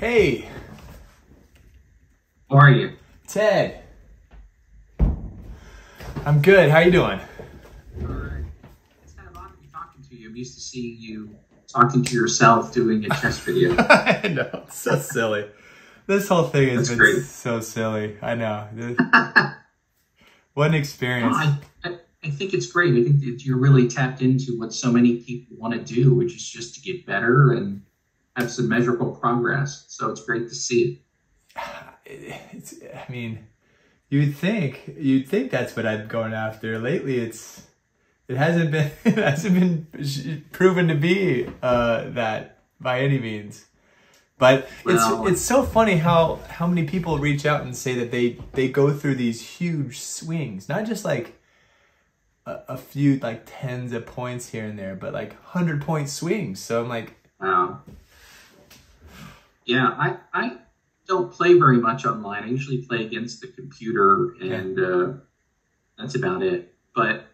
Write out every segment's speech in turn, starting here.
Hey, How are you? Ted. I'm good. How you doing? Alright. It's kind of odd to be talking to you. I'm used to seeing you talking to yourself doing a chess video. I know. It's so silly. This whole thing has been great. so silly. I know. What an experience. I think it's great. I think that you're really tapped into what so many people want to do, which is just to get better and have some measurable progress. So it's great to see it. I mean, you'd think that's what I'm going after. Lately, it hasn't been proven to be that by any means. But it's so funny how many people reach out and say that they go through these huge swings, not just like a few like tens of points here and there, but like 100-point swings. So I'm like, Wow. Yeah, I don't play very much online. I usually play against the computer, and that's about it. But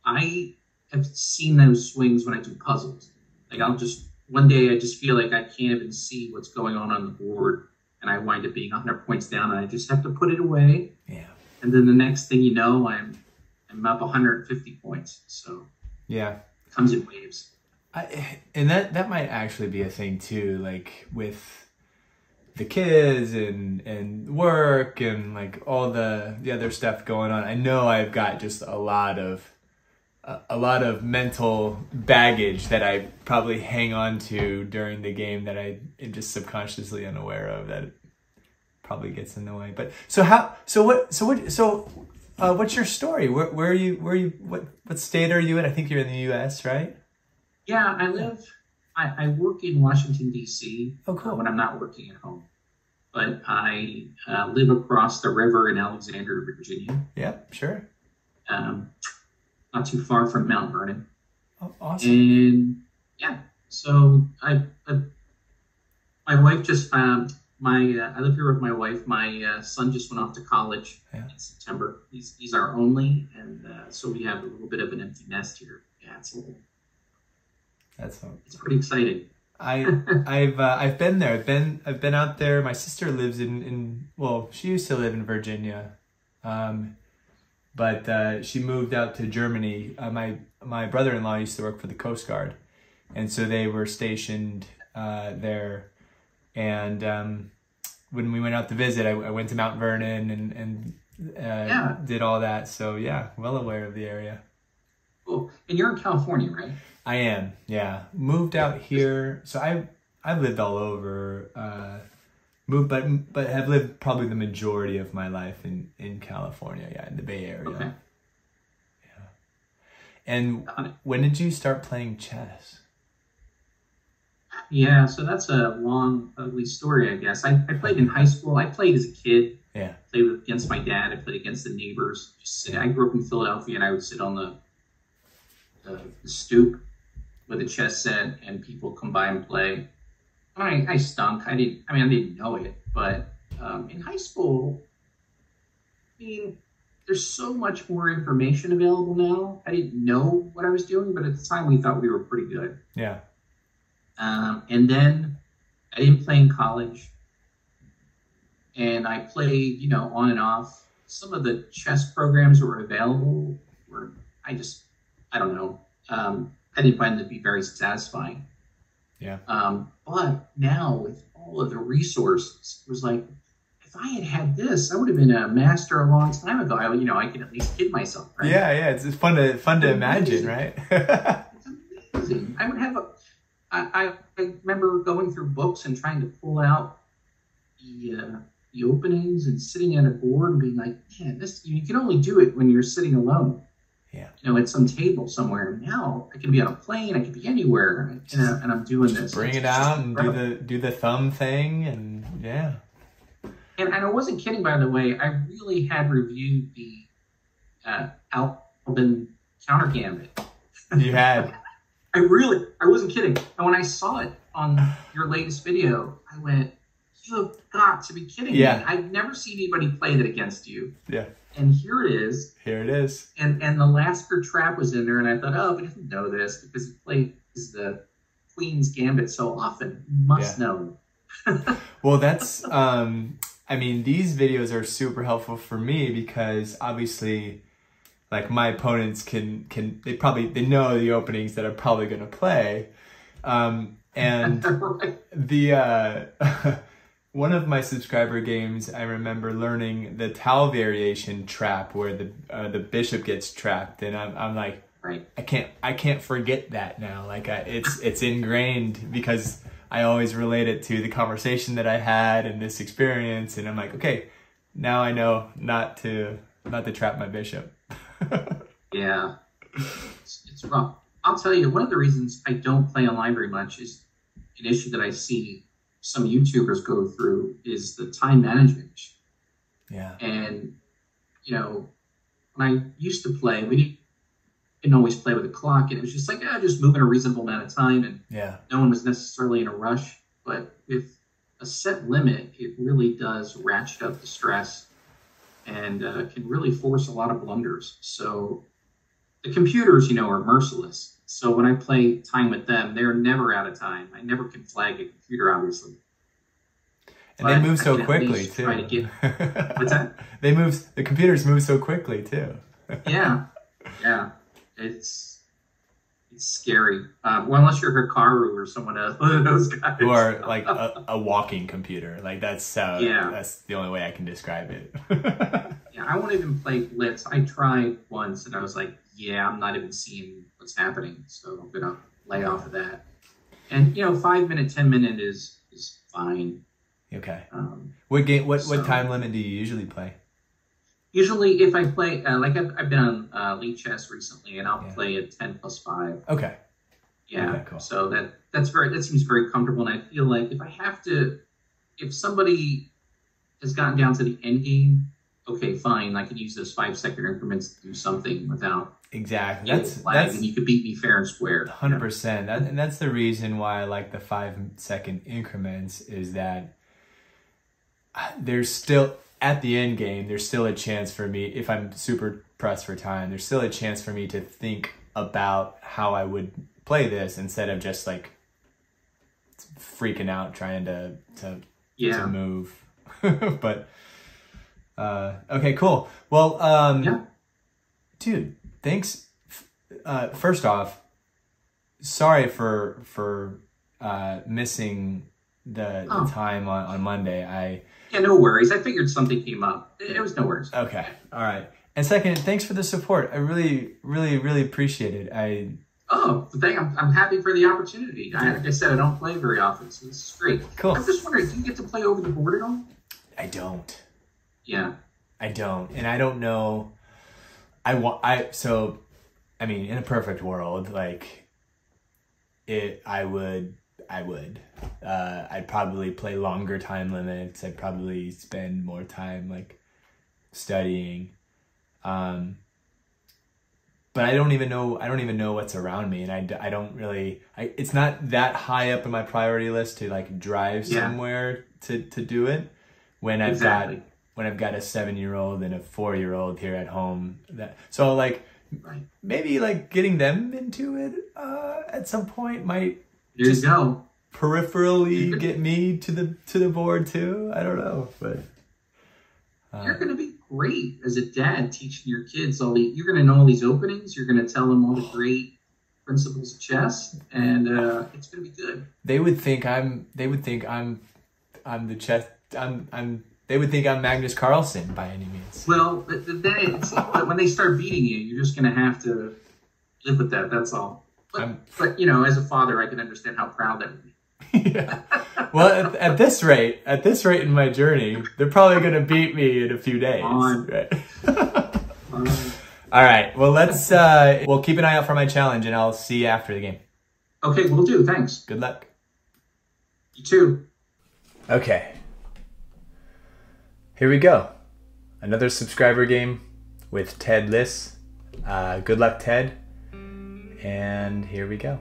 I have seen those swings when I do puzzles. Like one day I just feel like I can't even see what's going on the board, and I wind up being 100 points down, and I just have to put it away. yeah, And then the next thing you know, I'm up 150 points. So yeah. it comes in waves. And that might actually be a thing too, like with the kids and work and like all the other stuff going on. I know I've got just a lot of mental baggage that I probably hang on to during the game that I am just subconsciously unaware of, that it probably gets in the way. But what's your story? Where are you? What state are you in? I think you're in the U.S., right? Yeah, I work in Washington, D.C. Oh, cool. When I'm not working at home. But I live across the river in Alexandria, Virginia. Yeah, sure. Not too far from Mount Vernon. Oh, awesome. And yeah, so my wife just I live here with my wife. My son just went off to college in September. He's our only, and so we have a little bit of an empty nest here. Yeah, it's pretty exciting. I've been there. I've been out there. My sister lives well, she used to live in Virginia, but she moved out to Germany. My brother-in-law used to work for the Coast Guard, and so they were stationed there. And when we went out to visit, I went to Mount Vernon and did all that. So yeah, well aware of the area. Cool. And you're in California, right? I am, yeah. Moved out here, so I've lived all over. But have lived probably the majority of my life in California, yeah, in the Bay Area. Okay. Yeah. And when did you start playing chess? Yeah, so that's a long, ugly story, I guess. I played in high school. I played as a kid. Yeah. Played against my dad. I played against the neighbors. I grew up in Philadelphia, and I would sit on the stoop with a chess set, and people come by and play. I stunk. I didn't know it, but in high school, there's so much more information available now. I didn't know what I was doing, but at the time we thought we were pretty good. Yeah. And then I didn't play in college, and I played, on and off. Some of the chess programs that were available I don't know. I didn't find them to be very satisfying. Yeah. But now with all of the resources, it was like, if I had this, I would have been a master a long time ago. I could at least kid myself, right? Yeah. It's fun to imagine, right? It's amazing. I would have I remember going through books and trying to pull out the openings and sitting at a board and being like, man, you can only do it when you're sitting alone. Yeah. At some table somewhere. Now I can be on a plane. I can be anywhere, and I'm doing this. Bring it out and do the thumb thing, and yeah. And I wasn't kidding, by the way. I really had reviewed the Albin counter gambit. You had. I wasn't kidding. And when I saw it on your latest video, I went, "You have got to be kidding me! I've never seen anybody play that against you." Yeah. And here it is. And the Lasker trap was in there, and I thought, oh, but he didn't know this because he plays the Queen's Gambit so often. He must know Well, that's, I mean, these videos are super helpful for me because obviously, like, my opponents they know the openings that I'm probably going to play. And Right. the, one of my subscriber games, I remember learning the tau variation trap where the bishop gets trapped, and I'm like, Right. I can't forget that now. Like it's ingrained because I always relate it to the conversation that I had and this experience, and I'm like, okay, now I know not to trap my bishop. Yeah. It's rough. I'll tell you, one of the reasons I don't play online very much is an issue that I see some YouTubers go through is the time management issue. Yeah. And, you know, when I used to play, we didn't always play with a clock, and it was just like, just move in a reasonable amount of time, and Yeah. no one was necessarily in a rush. But with a set limit, it really does ratchet up the stress and can really force a lot of blunders. So the computers, are merciless. So when I play time with them, they're never out of time. I never can flag a computer, obviously. And they But move I so can at quickly least too. try to get what's that? The computers move so quickly too. Yeah, it's scary. Well, unless you're Hikaru or someone else, one of those guys Who are like a walking computer. Like that's Yeah. that's the only way I can describe it. Yeah, I won't even play Blitz. I tried once and I was like, yeah, I'm not even seeing what's happening, so I'm gonna lay off of that. And 5 minute, 10 minute is fine. Okay. What What time limit do you usually play? Usually, if I play, like I've been on League Chess recently, and I'll play at 10+5. Okay. Yeah. Okay, cool. So that seems very comfortable, and I feel like if somebody has gotten down to the end game, okay, fine, I can use those 5 second increments to do something without exactly. That's and you could beat me fair and square. 100%. And that's the reason why I like the 5 second increments is that there's still at the end game, there's still a chance for me, if I'm super pressed for time, there's still a chance for me to think about how I would play this instead of just like freaking out trying to move. But okay, cool. Well, dude, thanks. First off, sorry for missing the time on Monday. Yeah, no worries. I figured something came up. It was no worries. Okay. All right. And second, thanks for the support. I really, really, really appreciate it. I'm happy for the opportunity. Like I said, I don't play very often, so this is great. Cool. I'm just wondering, do you get to play over the board at all? I don't. Yeah. I don't. And I don't know. So, I mean, in a perfect world, like, I would. I'd probably play longer time limits. I'd probably spend more time like studying. But I don't even know what's around me, and I don't really. It's not that high up in my priority list to like drive somewhere to do it. When I've got a 7-year-old and a 4-year-old here at home. So like maybe like getting them into it at some point might. There you go. Peripherally get me to the board too. I don't know, but you're going to be great as a dad teaching your kids you're going to know all these openings. You're going to tell them all the great principles of chess, and it's going to be good. They would think I'm the chess. They would think I'm Magnus Carlsen by any means. Well, but when they start beating you, you're just going to have to live with that. That's all. But as a father, I can understand how proud that would be. Yeah. Well, at this rate in my journey, they're probably going to beat me in a few days. Right? All right. Well, we'll keep an eye out for my challenge, and I'll see you after the game. Okay, will do. Thanks. Good luck. You too. Okay. Here we go. Another subscriber game with TedLis. Good luck, Ted. And here we go.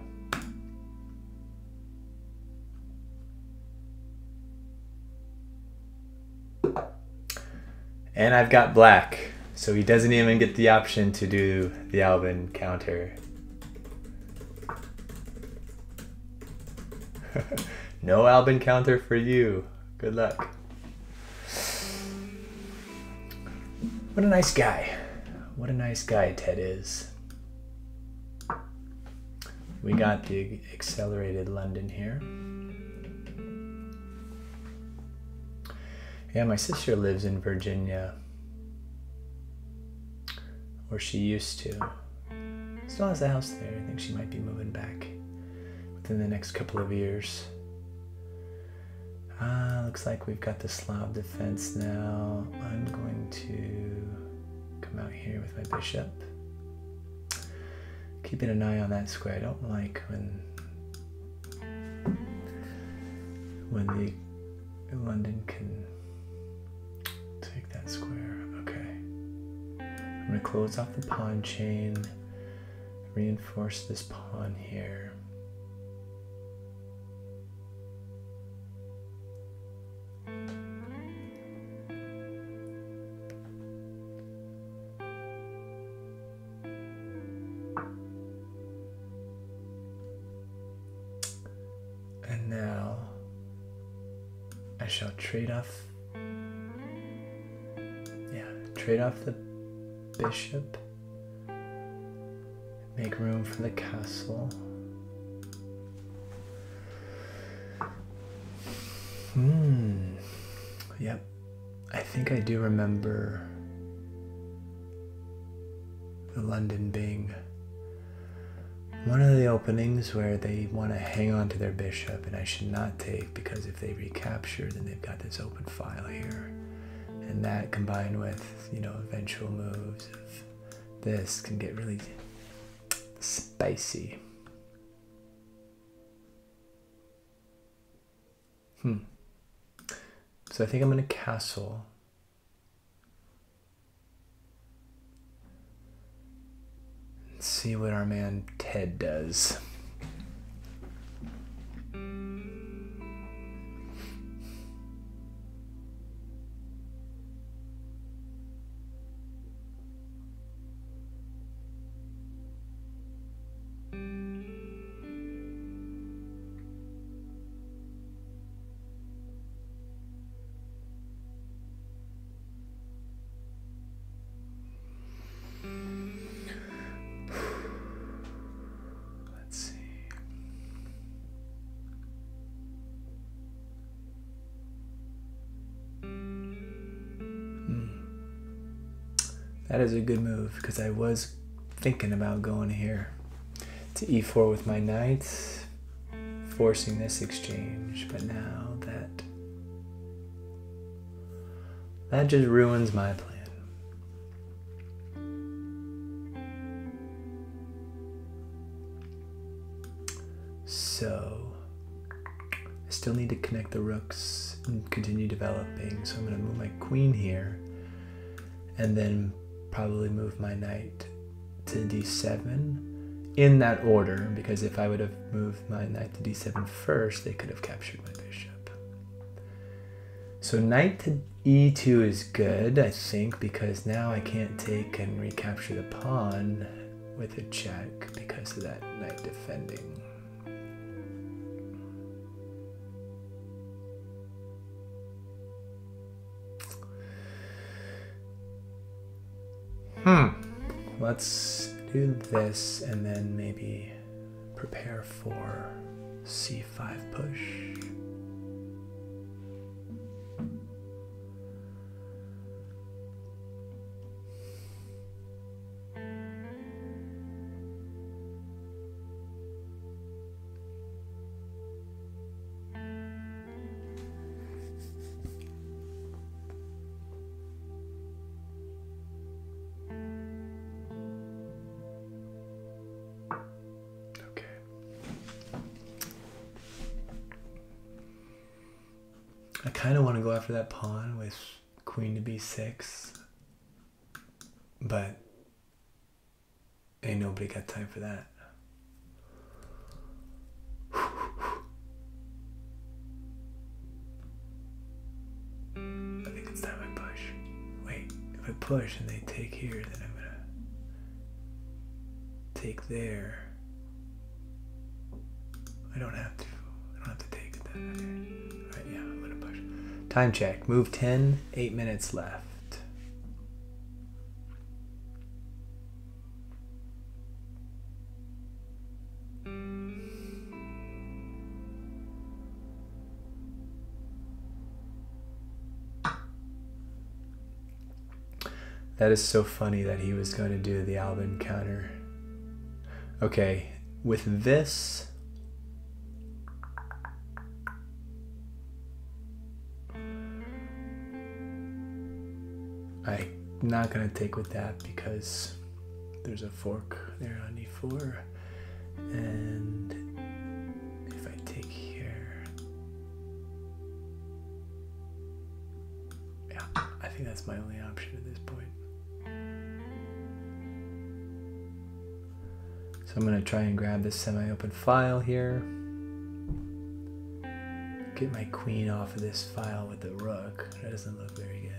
And I've got black, so he doesn't even get the option to do the Alvin counter. No Albin counter for you. Good luck. What a nice guy. What a nice guy Ted is. We got the accelerated London here. Yeah, my sister lives in Virginia. Or she used to. Still has a house there. I think she might be moving back within the next couple of years. Looks like we've got the Slav defense now. I'm going to come out here with my bishop. Keeping an eye on that square. I don't like when the London can take that square. Okay. I'm going to close off the pawn chain. Reinforce this pawn here. And now I shall trade off the bishop. Make room for the castle. Yep. I think I do remember the London being one of the openings where they want to hang on to their bishop, and I should not take, because if they recapture, then they've got this open file here. And that combined with, eventual moves of this can get really spicy. So I think I'm going to castle. And see what our man Ted does. That is a good move, because I was thinking about going here to e4 with my knight, forcing this exchange, but now that just ruins my plan. So I still need to connect the rooks and continue developing, so I'm going to move my queen here and then probably move my knight to d7 in that order, because if I would have moved my knight to d7 first, they could have captured my bishop. So knight to e2 is good, I think, because now I can't take and recapture the pawn with a check because of that knight defending. Let's do this and then maybe prepare for c5 push. I kind of want to go after that pawn with queen to b6, but ain't nobody got time for that. I think it's time I push. Wait, if I push and they take here, then I'm gonna take there. I don't have to take it then. All right, yeah, I'm gonna push. Time check. Move 10. 8 minutes left. That is so funny that he was going to do the Alvin counter. Okay, with this, I'm not going to take with that because there's a fork there on e4. And if I take here, yeah, I think that's my only option at this point. So I'm going to try and grab this semi-open file here. Get my queen off of this file with the rook. That doesn't look very good.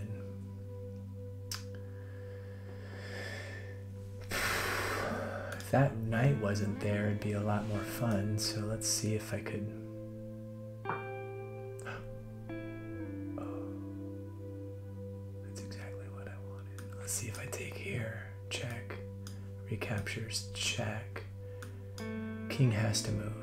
If that knight wasn't there, it'd be a lot more fun. So let's see if I could... Oh, that's exactly what I wanted. Let's see if I take here. Check. Recaptures. Check. King has to move.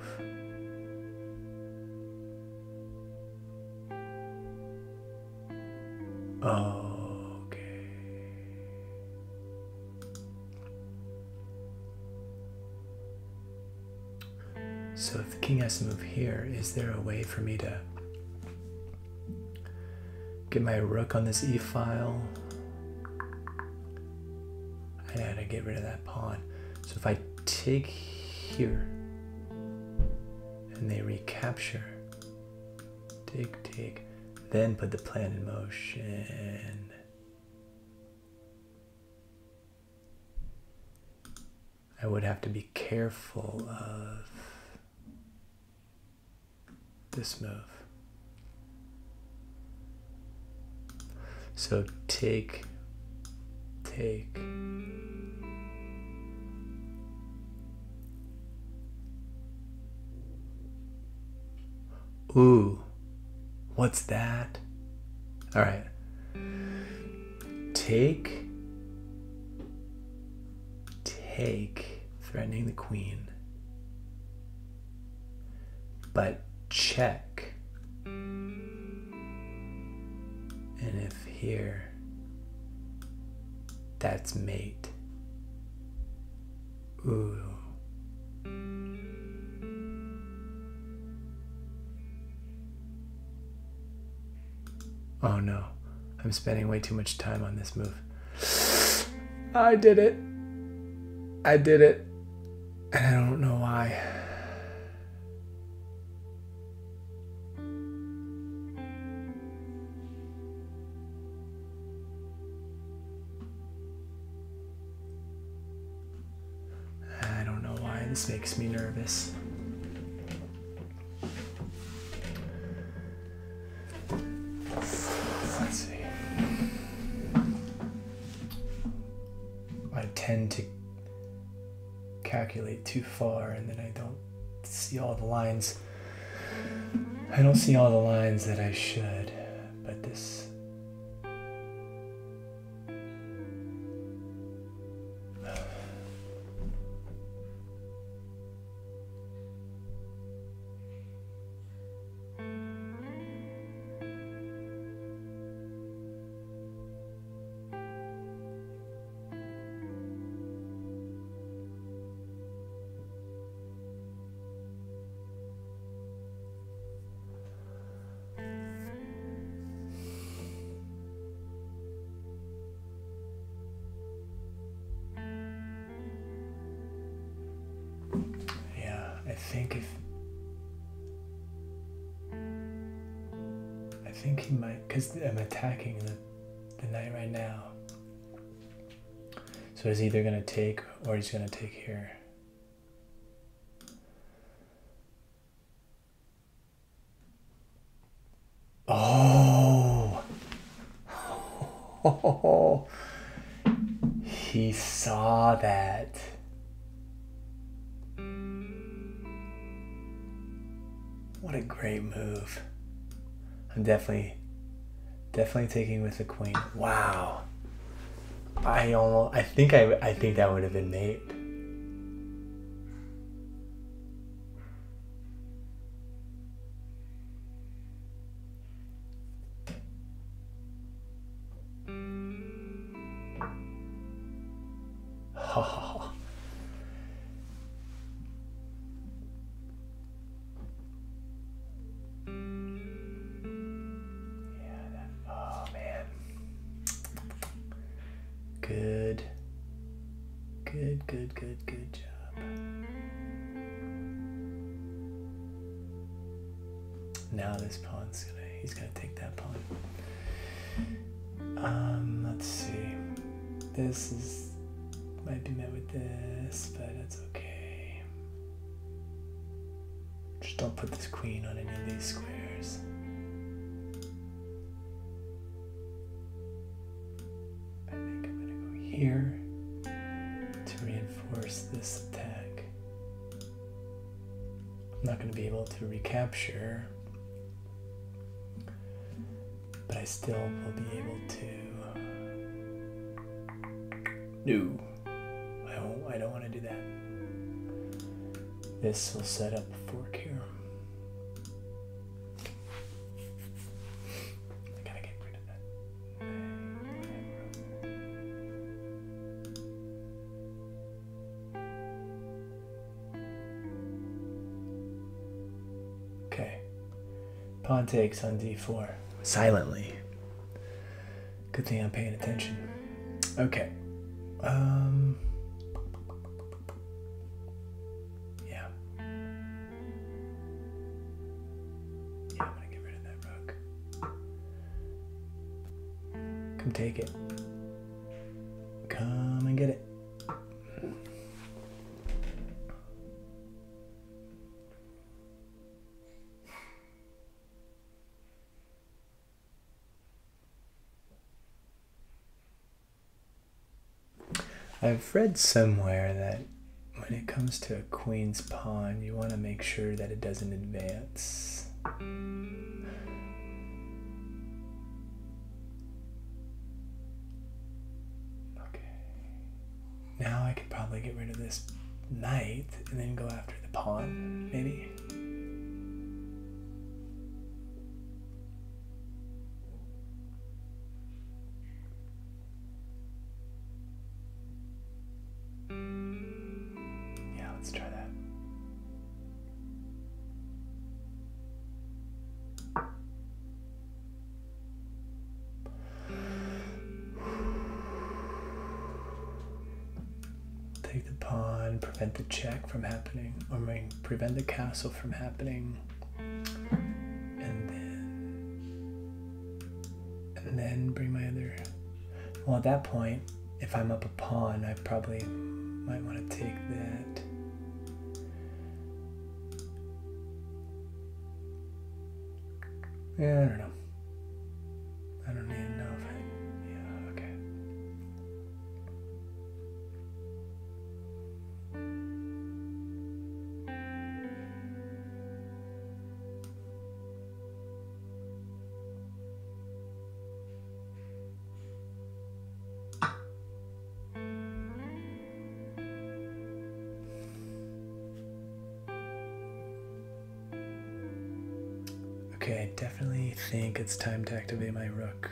Okay. So if the king has to move here, is there a way for me to get my rook on this e-file? I gotta get rid of that pawn. So if I take here and they recapture, take, then put the plan in motion. I would have to be careful of this move. So take. Ooh, what's that? All right. Take, threatening the queen, but check. And if here, that's mate. Ooh. Oh no, I'm spending way too much time on this move. I did it. And I don't know why. I don't know why this makes me nervous. Let's see. I tend to calculate too far and then I don't see all the lines. I don't see all the lines that I should, but this... I think he might, because I'm attacking the knight right now. So he's either going to take or he's going to take here. Oh! Oh! He saw that. What a great move. I'm definitely taking with the queen. Wow. I think that would have been mate. Oh. Oh man. Good job. Now this pawn's he's gonna take that pawn. Let's see. This might be met with this, but it's okay. Just don't put this queen on any of these squares. I think I'm gonna go here to reinforce this attack. I'm not gonna be able to recapture, but I still will be able to. No, I don't want to do that. This will set up a fork here. I gotta get rid of that. Okay. Pawn takes on d4. Silently. Good thing I'm paying attention. Okay. Yeah. Yeah, I'm gonna get rid of that rook. Come take it. Come and get it. I've read somewhere that when it comes to a queen's pawn, you want to make sure that it doesn't advance. Okay. Now I could probably get rid of this knight and then go after the pawn, maybe. Let's try that. Take the pawn, prevent the check from happening, or prevent the castle from happening, and then bring my other. Well, at that point, if I'm up a pawn, I probably might want to take that. Yeah, I don't know. I don't even know if yeah, okay. Okay, I definitely think it's time to activate my rook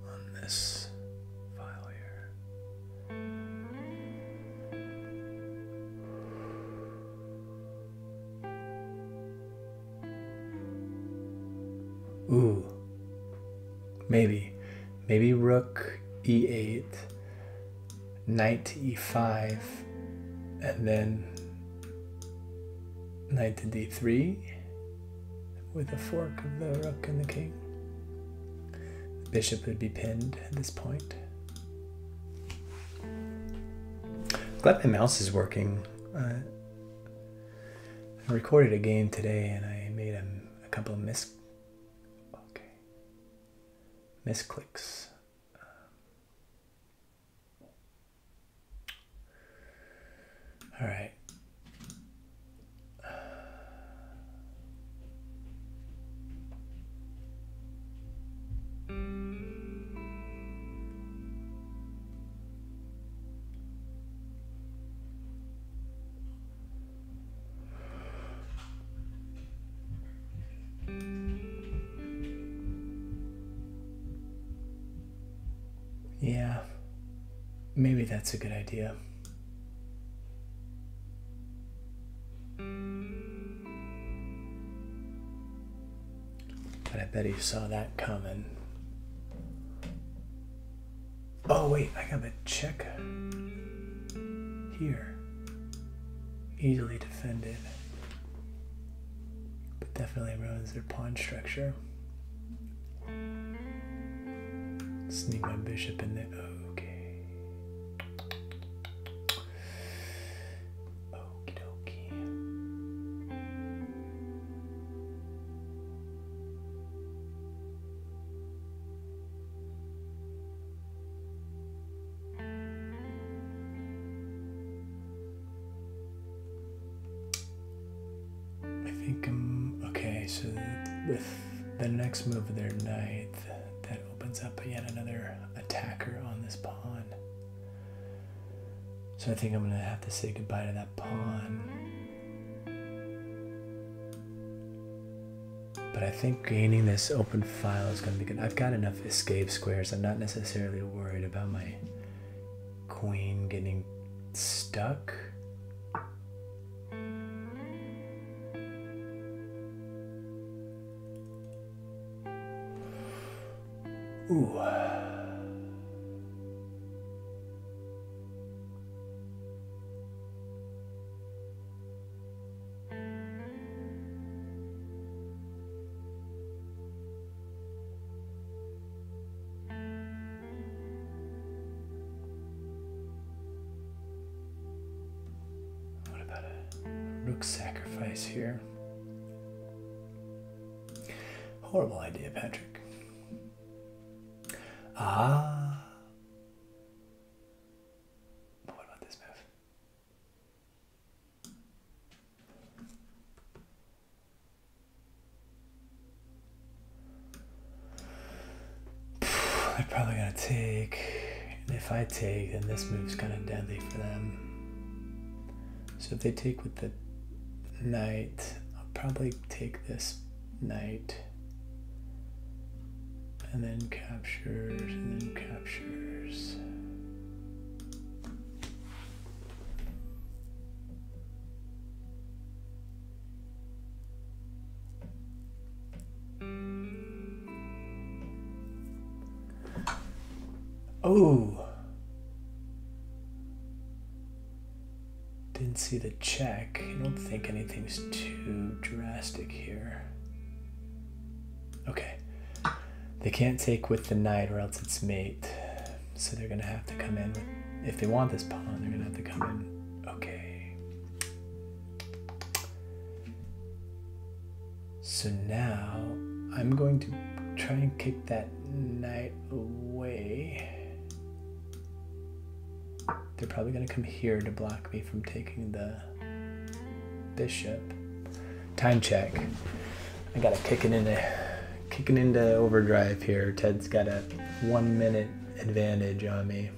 on this file here. Ooh, maybe rook e8, knight to e5, and then knight to d3. With a fork of the rook and the king. The bishop would be pinned at this point. I'm glad my mouse is working. I recorded a game today and I made a couple of misclicks. All right. maybe that's a good idea. But I bet he saw that coming. Oh wait, I got a check here. Easily defended. But definitely ruins their pawn structure. Sneak my bishop in there. Okay. Okie dokie. I think I'm okay. So with the next move of their knight, that opens up yet another attacker on this pawn. So I think I'm gonna have to say goodbye to that pawn. But I think gaining this open file is gonna be good. I've got enough escape squares. I'm not necessarily worried about my queen getting stuck. Ooh. What about a rook sacrifice here? Horrible idea, Patrick. Ah. What about this move? They're probably gonna take. And if I take, then this move's kind of deadly for them. So if they take with the knight, I'll probably take this knight. And then captures, and then captures. Oh! Didn't see the check. I don't think anything's too drastic here. Okay. They can't take with the knight or else it's mate. So they're gonna have to come in with, if they want this pawn, they're gonna have to come in. Okay. So now I'm going to try and kick that knight away. They're probably gonna come here to block me from taking the bishop. Time check. I gotta kick it into overdrive here. Ted's got a 1 minute advantage on me.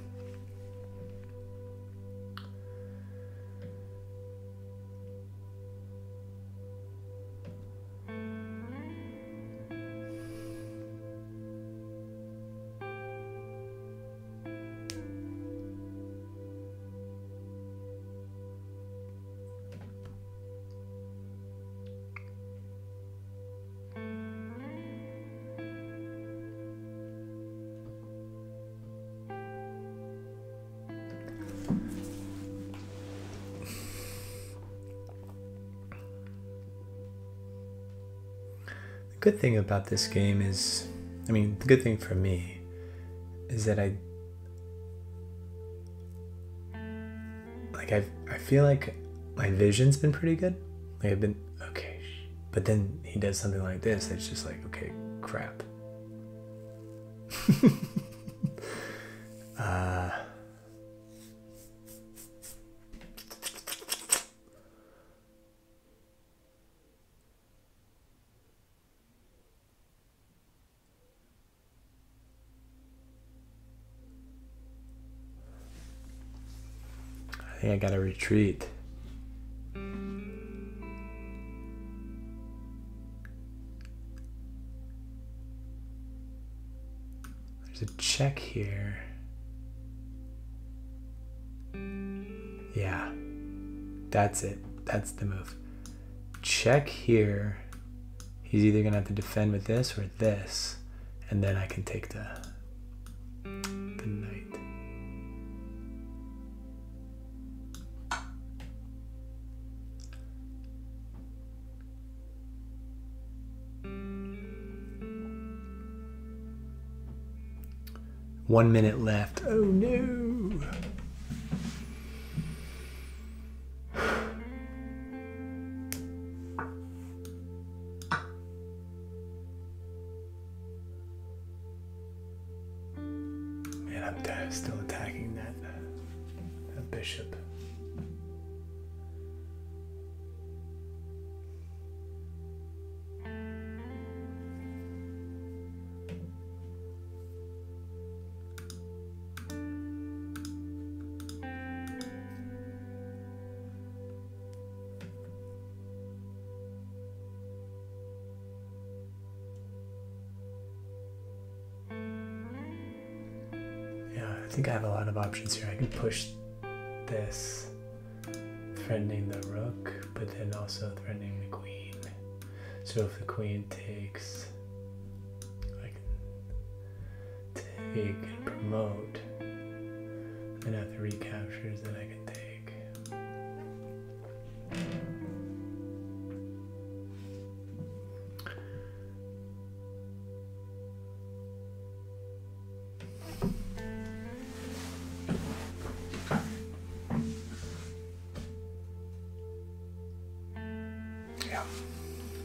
The good thing about this game is, I mean, the good thing for me is that I feel like my vision's been pretty good. Like I've been, okay, but then he does something like this, it's just like, okay, crap. I think I gotta retreat. There's a check here. That's it. That's the move. Check here. He's either gonna have to defend with this or this, and then I can take the knight. One minute left. Oh no. I'm still attacking that bishop. I think I have a lot of options here. I can push this, threatening the rook, but then also threatening the queen. So if the queen takes, I can take and promote, and if the recaptures, then I can take.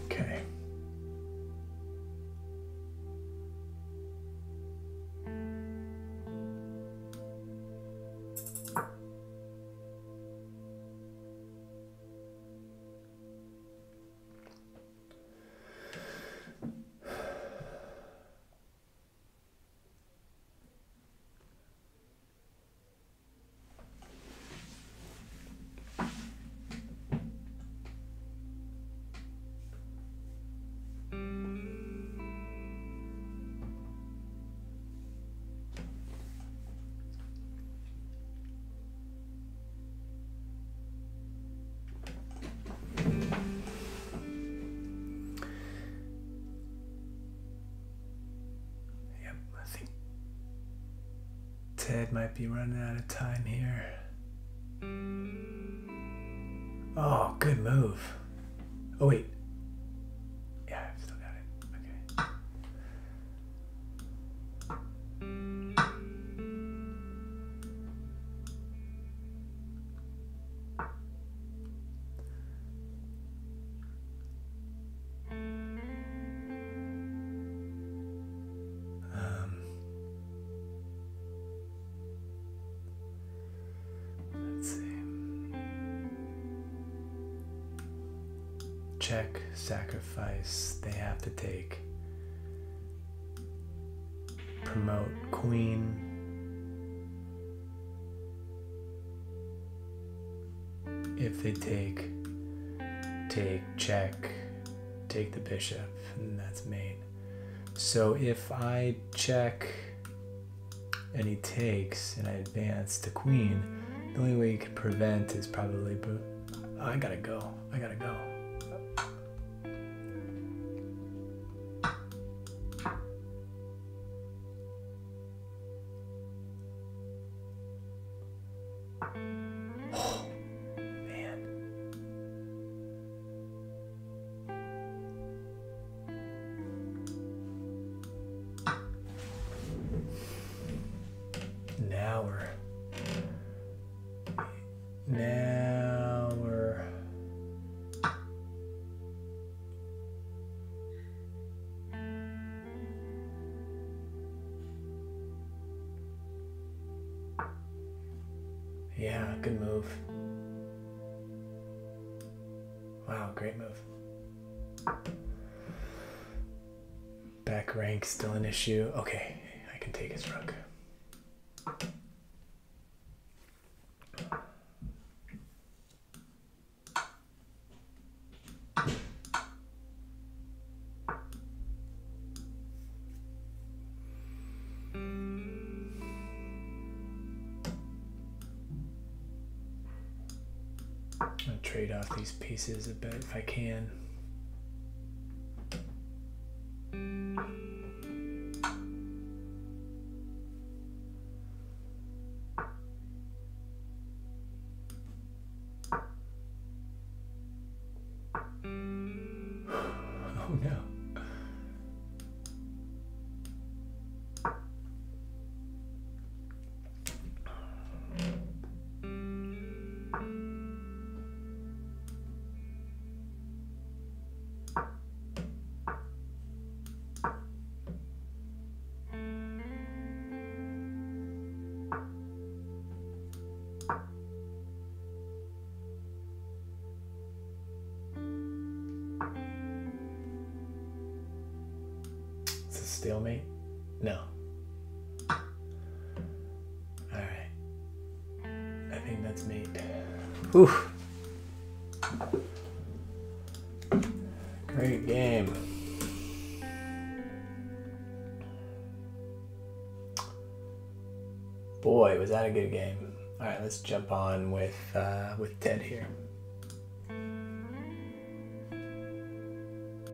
Okay. Ted might be running out of time here. Oh, good move. Oh, wait. Yeah, I've still got it. Okay. Check, sacrifice, they have to take. Promote queen. If they take, check, take the bishop, and that's mate. So if I check and he takes and I advance to queen, the only way you can prevent is probably, I gotta go. Oh, man. Now we're yeah, good move. Wow, great move. Back rank still an issue. Okay, I can take his rook. trade off these pieces a bit if I can. Oh no. Stalemate? No. Alright. I think that's mate. Whew. Great game. Boy, was that a good game. Alright, let's jump on with Ted here.